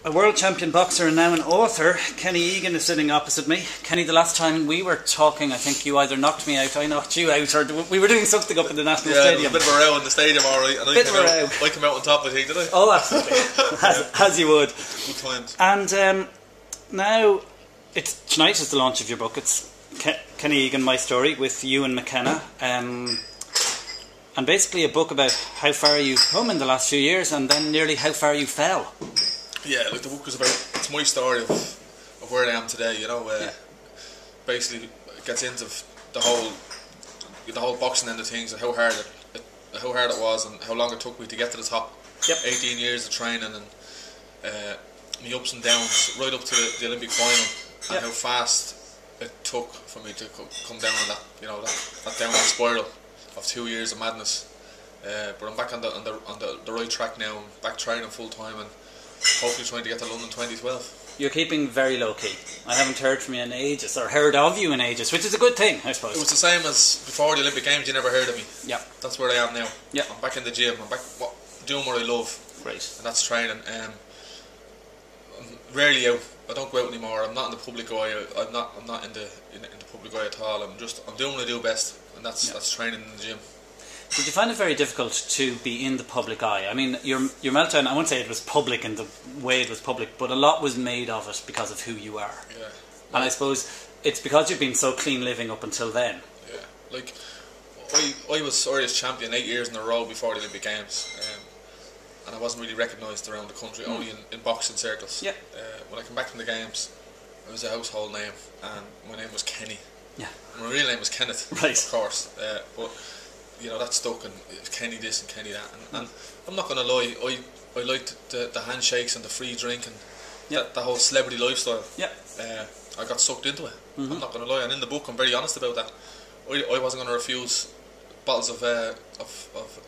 A world champion boxer and now an author, Kenny Egan, is sitting opposite me. Kenny, the last time we were talking, I think you either knocked me out, I knocked you out, or we were doing something up in the National Stadium. Yeah, a bit of a row in the stadium, alright. And I came out on top, I think, did I? Oh, absolutely. as you would. Good times. And now, tonight is the launch of your book. It's Kenny Egan, My Story, with Ewan MacKenna. And basically a book about how far you've come in the last few years and then nearly how far you fell. Yeah, like the book was about, it's my story of where I am today, you know. Basically it gets into the whole boxing end of things and how hard it was and how long it took me to get to the top. Yep. 18 years of training and me ups and downs right up to the Olympic final, and how fast it took for me to come down on that, you know, that downward spiral of 2 years of madness. But I'm back on the right track now. I'm back training full time and hopefully trying to get to London 2012. You're keeping very low key. I haven't heard from you in ages, or heard of you in ages, which is a good thing, I suppose. It was the same as before the Olympic Games. You never heard of me. Yeah. That's where I am now. Yeah. I'm back in the gym. I'm back doing what I love. Great. And that's training. I'm rarely out. I don't go out anymore. I'm not in the public eye. I'm not in the public eye at all. I'm doing what I do best, and that's training in the gym. Did you find it very difficult to be in the public eye? I mean, your meltdown, I won't say it was public in the way it was public, but a lot was made of it because of who you are. Yeah. And I suppose it's because you've been so clean living up until then. Yeah. Like, I was Irish champion 8 years in a row before the Olympic Games, and I wasn't really recognised around the country, only in boxing circles. Yeah. When I came back from the Games, I was a household name, and my name was Kenny. Yeah. My real name was Kenneth, right. Of course, but you know, that stuck, and Kenny this and Kenny that, and I'm not going to lie, I liked the handshakes and the free drink and the whole celebrity lifestyle. Yeah. I got sucked into it. I'm not going to lie, and in the book I'm very honest about that. I wasn't going to refuse bottles of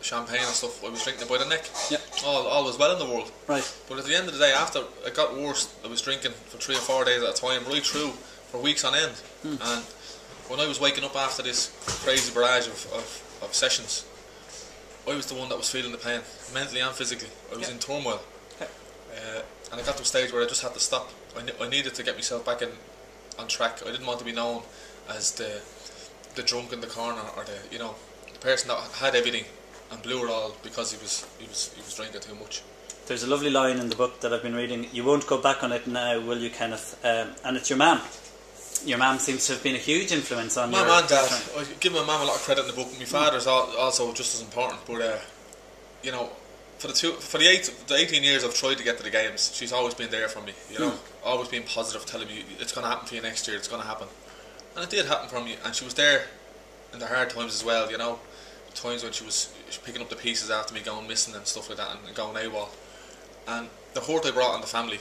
champagne and stuff. I was drinking it by the neck. Yeah. All was well in the world. Right. But at the end of the day, after it got worse, I was drinking for 3 or 4 days at a time, right through for weeks on end. And when I was waking up after this crazy barrage of sessions, I was the one that was feeling the pain, mentally and physically. I was in turmoil. Okay. And I got to a stage where I just had to stop. I needed to get myself back on track. I didn't want to be known as the drunk in the corner, or the person that had everything and blew it all because he was drinking too much. There's a lovely line in the book that I've been reading. You won't go back on it now, will you, Kenneth? And it's your mum. Your mum seems to have been a huge influence on my mum and dad. I give my mum a lot of credit in the book. My father's also just as important. But you know, for the 18 years I've tried to get to the Games, she's always been there for me. You know, always been positive, telling me it's going to happen for you next year. It's going to happen, and it did happen for me. And she was there in the hard times as well. You know, times when she was picking up the pieces after me going missing and stuff like that, and going AWOL. And the hurt I brought on the family.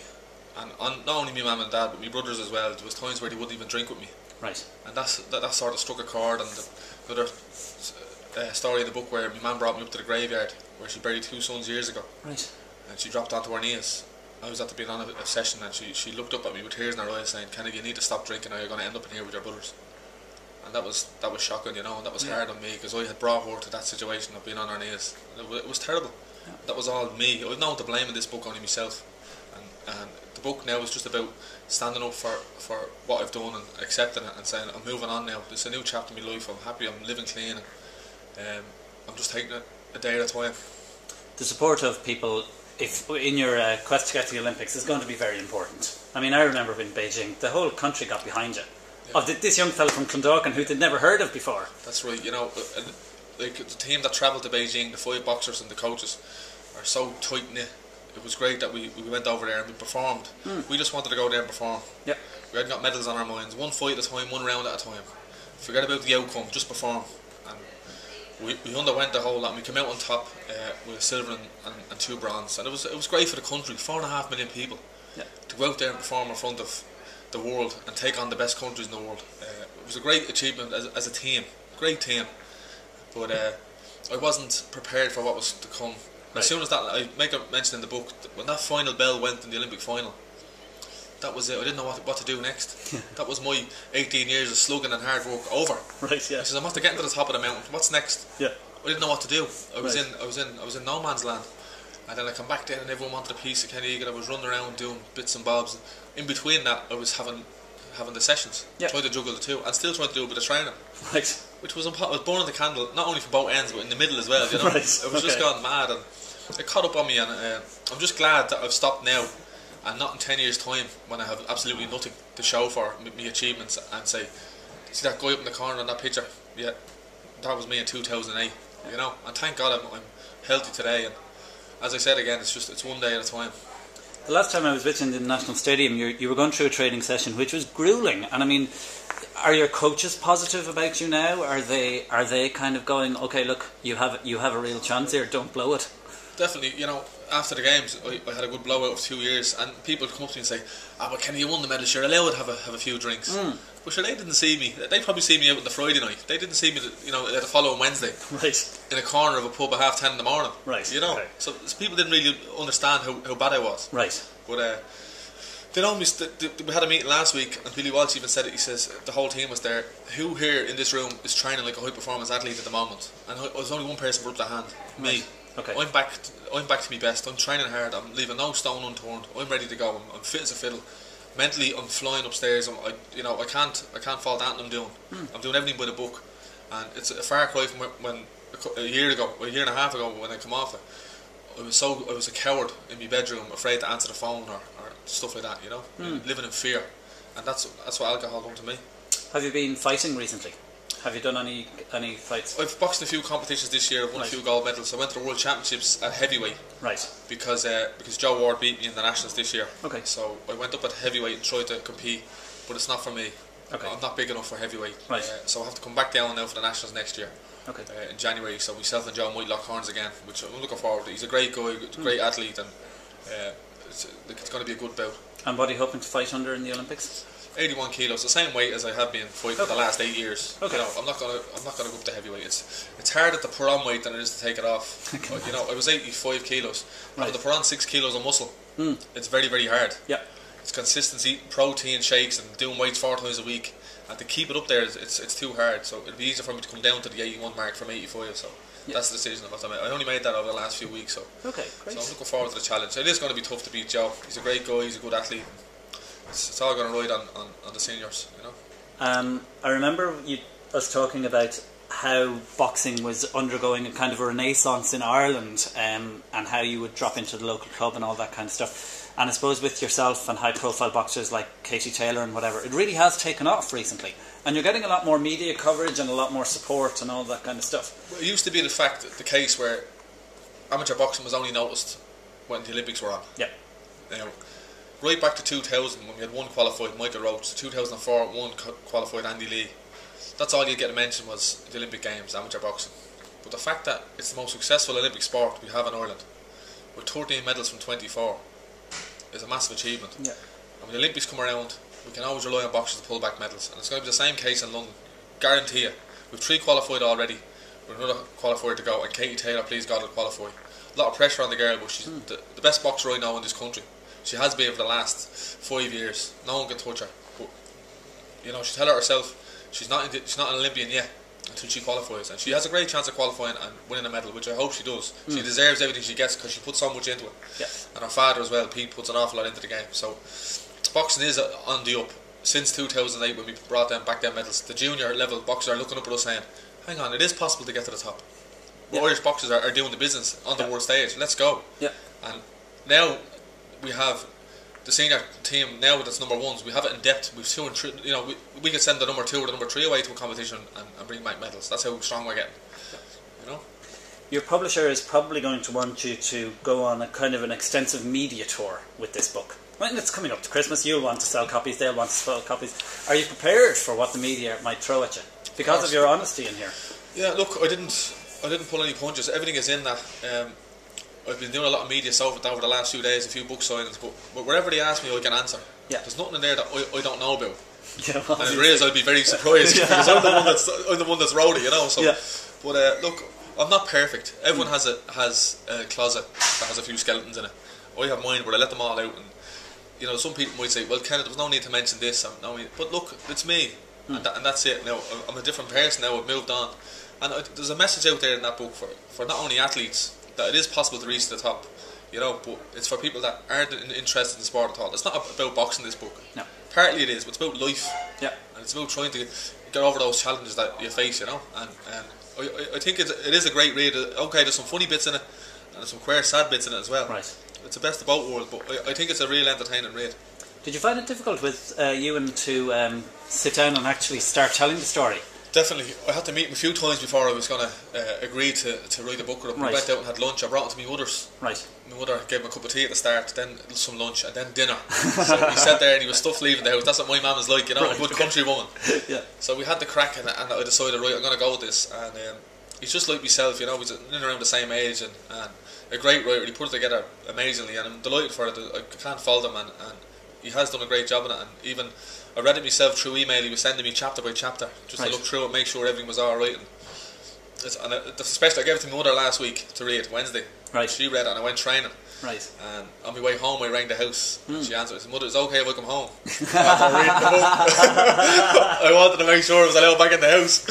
And not only my mum and dad, but my brothers as well. There was times where they wouldn't even drink with me. Right. And that sort of struck a chord. And the other story in the book where my mum brought me up to the graveyard where she buried 2 sons years ago. Right. And she dropped onto her knees. I was at the being on a session, and she looked up at me with tears in her eyes, saying, "Kenny, you need to stop drinking, or you're going to end up in here with your brothers." And that was shocking, you know, and that was hard on me because I had brought her to that situation of being on her knees. It was terrible. Yeah. That was all me. I've no one to blame in this book, only myself. And the book now is just about standing up for what I've done and accepting it and saying I'm moving on now. It's a new chapter in my life. I'm happy. I'm living clean. And, I'm just taking it a day at a time. The support of people, if in your quest to get to the Olympics, is going to be very important. I mean, I remember in Beijing, the whole country got behind you. Yeah. Of this young fella from Clondalkin who they'd never heard of before. That's right. You know, like the team that travelled to Beijing, the 5 boxers and the coaches, are so tight knit. It was great that we went over there and we performed. We just wanted to go there and perform. Yep. We hadn't got medals on our minds. 1 fight at a time, 1 round at a time. Forget about the outcome, just perform. And we underwent the whole lot. And we came out on top with a silver and 2 bronze. And it was great for the country. 4.5 million people. Yep. To go out there and perform in front of the world and take on the best countries in the world. It was a great achievement as a team. Great team. But I wasn't prepared for what was to come. Right. As soon as that, I make a mention in the book, when that final bell went in the Olympic final, that was it. I didn't know what to do next. That was my 18 years of slugging and hard work over. Right. Yeah. I said, I'm after getting to the top of the mountain. What's next? Yeah. I didn't know what to do. I was in no man's land, And then I come back then and everyone wanted a piece of Kenny Egan. I was running around doing bits and bobs. In between that, I was having the sessions, trying to juggle the two, and still trying to do a bit of training. Right. Which was important. I was burning the candle, not only from both ends, but in the middle as well, you know. Right. I was just gone mad, and it caught up on me, and I'm just glad that I've stopped now, and not in 10 years' time, when I have absolutely nothing to show for me achievements, and say, see that guy up in the corner on that picture? Yeah, that was me in 2008, you know. And thank God I'm healthy today, and as I said again, it's one day at a time. The last time I was with you in the National Stadium, you were going through a training session which was gruelling, and I mean, are your coaches positive about you now? Are they kind of going, okay, look, you have a real chance here, don't blow it? Definitely, you know, after the games, I had a good blowout of 2 years, and people would come up to me and say, but Kenny, you won the medal, you're allowed to have a few drinks. But sure, they didn't see me. They probably see me out on the Friday night. They didn't see me, you know, the following Wednesday, right, in a corner of a pub at 10:30 in the morning, right? You know, okay. so people didn't really understand how bad I was, right? But they know me. We had a meeting last week, and Billy Walsh even said it. He says the whole team was there. Who here in this room is training like a high performance athlete at the moment? And there's only one person put up their hand, me. Right. Okay. I'm back to my best. I'm training hard. I'm leaving no stone unturned. I'm ready to go. I'm fit as a fiddle. Mentally, I'm flying upstairs. I can't fall down. I'm doing everything by the book, and it's a far cry from when a year and a half ago when I come off it. I was a coward in my bedroom, afraid to answer the phone or stuff like that. You know, living in fear, and that's what alcohol done to me. Have you been fighting recently? Have you done any fights? I've boxed in a few competitions this year. I've won a few gold medals. I went to the World Championships at heavyweight. Right. Because Joe Ward beat me in the Nationals this year. Okay. So I went up at heavyweight and tried to compete, but it's not for me. Okay. I'm not big enough for heavyweight. Right. So I have to come back down now for the Nationals next year. Okay. In January. So myself and Joe might lock horns again, which I'm looking forward to. He's a great guy, great athlete, and it's going to be a good bout. And what are you hoping to fight under in the Olympics? 81 kilos, the same weight as I have been fighting for the last 8 years. Okay. You know, I'm not gonna go up to heavyweight. It's harder to put on weight than it is to take it off. Okay. But, you know, I was 85 kilos. Right. To put on 6 kilos of muscle, it's very, very hard. Yeah. It's consistency, protein shakes, and doing weights 4 times a week, and to keep it up there, it's too hard. So it'd be easier for me to come down to the 81 mark from 85. So that's the decision I've made. I only made that over the last few weeks. So okay, great. So I'm looking forward to the challenge. It is going to be tough to beat Joe. He's a great guy. He's a good athlete. It's all going to ride on the seniors, you know. I remember us talking about how boxing was undergoing a kind of a renaissance in Ireland, and how you would drop into the local club and all that kind of stuff. And I suppose with yourself and high-profile boxers like Katie Taylor and whatever, it really has taken off recently. And you're getting a lot more media coverage and a lot more support and all that kind of stuff. Well, it used to be the case where amateur boxing was only noticed when the Olympics were on. Yeah. You know, right back to 2000, when we had one qualified Michael Roach, 2004 one qualified Andy Lee. That's all you get to mention was the Olympic Games, amateur boxing. But the fact that it's the most successful Olympic sport we have in Ireland, with 13 medals from 24, is a massive achievement. Yeah. And when the Olympics come around, we can always rely on boxers to pull back medals, and it's going to be the same case in London. Guarantee you. We've 3 qualified already, with another qualifier to go, and Katie Taylor, please God, will qualify. A lot of pressure on the girl, but she's the best boxer I know in this country. She has been for the last 5 years. No one can touch her. But you know, she tell her herself she's not an Olympian yet until she qualifies, and she has a great chance of qualifying and winning a medal, which I hope she does. She deserves everything she gets because she puts so much into it. Yeah. And her father as well, Pete, puts an awful lot into the game. So boxing is on the up. Since 2008, when we brought back them medals, the junior level boxers are looking up at us saying, hang on, it is possible to get to the top. Yeah. Irish boxers are doing the business on the world stage. Let's go. Yeah. And now we have the senior team now that's number ones. We have it in depth. We've 2 and 3. You know, we can send the number 2 or the number 3 away to a competition and bring back medals. That's how strong we're getting. You know. Your publisher is probably going to want you to go on a kind of an extensive media tour with this book. When it's coming up to Christmas, you'll want to sell copies. They'll want to sell copies. Are you prepared for what the media might throw at you because of your honesty in here? Yeah. Look, I didn't pull any punches. Everything is in that. I've been doing a lot of media stuff over the last few days, a few book signings, but wherever they ask me, I can answer. Yeah. There's nothing in there that I don't know about. Yeah, well, and if there is, I'd be very surprised because I'm the one that's wrote it, you know. So, yeah. But look, I'm not perfect. Everyone has a closet that has a few skeletons in it. I have mine, but I let them all out. And you know, some people might say, "Well, Kenneth, there's no need to mention this." But look, it's me, and that's it. Now I'm a different person now. I've moved on, and there's a message out there in that book for not only athletes, that it is possible to reach the top. you know, but it's for people that aren't interested in sport at all. It's not about boxing, this book. No. Partly it is, but it's about life. Yeah. And it's about trying to get over those challenges that you face, you know. And I think it is a great read. Okay, there's some funny bits in it, and there's some queer, sad bits in it as well. Right. It's the best of both worlds, but I think it's a real entertaining read. Did you find it difficult with Ewan to sit down and actually start telling the story? Definitely. I had to meet him a few times before I was going to agree to write a book with him. Right. We went out and had lunch. I brought him to my mother's. Right. My mother gave him a cup of tea at the start, then some lunch, and then dinner. So he sat there and he was stuffed leaving the house. That's what my mum is like, you know, right, a good country woman. Yeah. So we had the crack, and I decided, right, I'm going to go with this. And he's just like myself, you know, he's in and around the same age, and a great writer. He put it together amazingly, and I'm delighted for it. I can't fault him, and he has done a great job in it. And even I read it myself through email. He was sending me chapter by chapter just to look through it, make sure everything was all right. And especially, I gave it to my mother last week to read Wednesday. Right. She read it, and I went training. Right. And on my way home, I rang the house. And she answered. I said, "Mother, it's okay if I come home." After reading the book, I wanted to make sure I was allowed back in the house.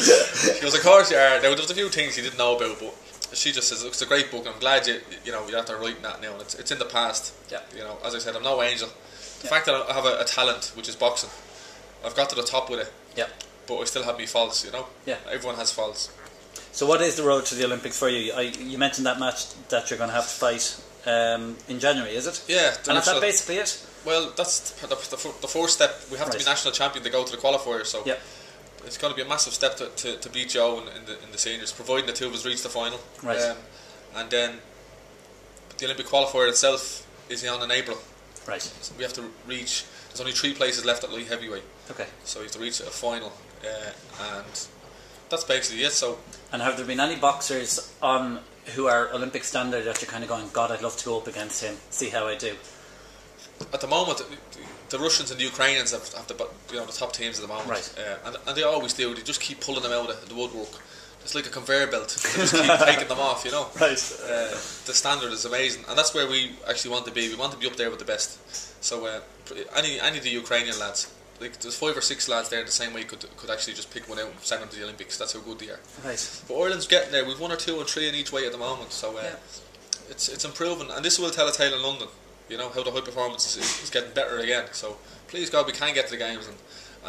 She goes, "Of course you are." There was a few things she didn't know about, but she just says, "It's a great book, and I'm glad you're after writing that now. And it's in the past." Yeah. You know, as I said, I'm no angel. The fact that I have a talent, which is boxing, I've got to the top with it. Yeah. But I still have me faults, you know. Yeah. Everyone has faults. So what is the road to the Olympics for you? You mentioned that match that you're going to have to fight in January, is it? Yeah. And is that basically it? Well, that's the first step. We have to be national champion to go to the qualifier, so it's going to be a massive step to beat Joe in the seniors, providing the two of us reach the final. Right. And then the Olympic qualifier itself is on in April. Right. So we have to reach. There's only 3 places left at light heavyweight. Okay. So you have to reach a final, and that's basically it. So. And have there been any boxers on who are Olympic standard that you're kind of going, God, I'd love to go up against him, see how I do? At the moment, the Russians and the Ukrainians have the top teams at the moment, right. And they always do. They just keep pulling them out of the woodwork. It's like a conveyor belt. They just keep taking them off, you know. Right. The standard is amazing, and that's where we actually want to be. We want to be up there with the best. So any of the Ukrainian lads, like there's 5 or 6 lads there in the same way could actually just pick one out and send them to the Olympics. That's how good they are. Right. But Ireland's getting there. We've 1 or 2 and 3 in each way at the moment. So it's improving, and this will tell a tale in London. You know how the high performance is getting better again. So please God, we can get to the games and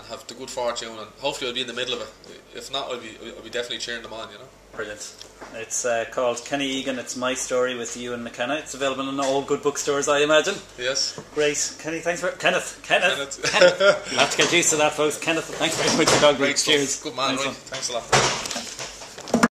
have the good fortune, and hopefully I'll be in the middle of it. If not, I'll be definitely cheering them on, you know. Brilliant. It's called Kenny Egan. It's My Story with Ewan MacKenna. It's available in all good bookstores, I imagine. Yes. Great. Kenny, thanks for Kenneth. You'll have to get used to that, folks. Kenneth, thanks very much for talking. Great Cheers. Good man, right. Thanks a lot.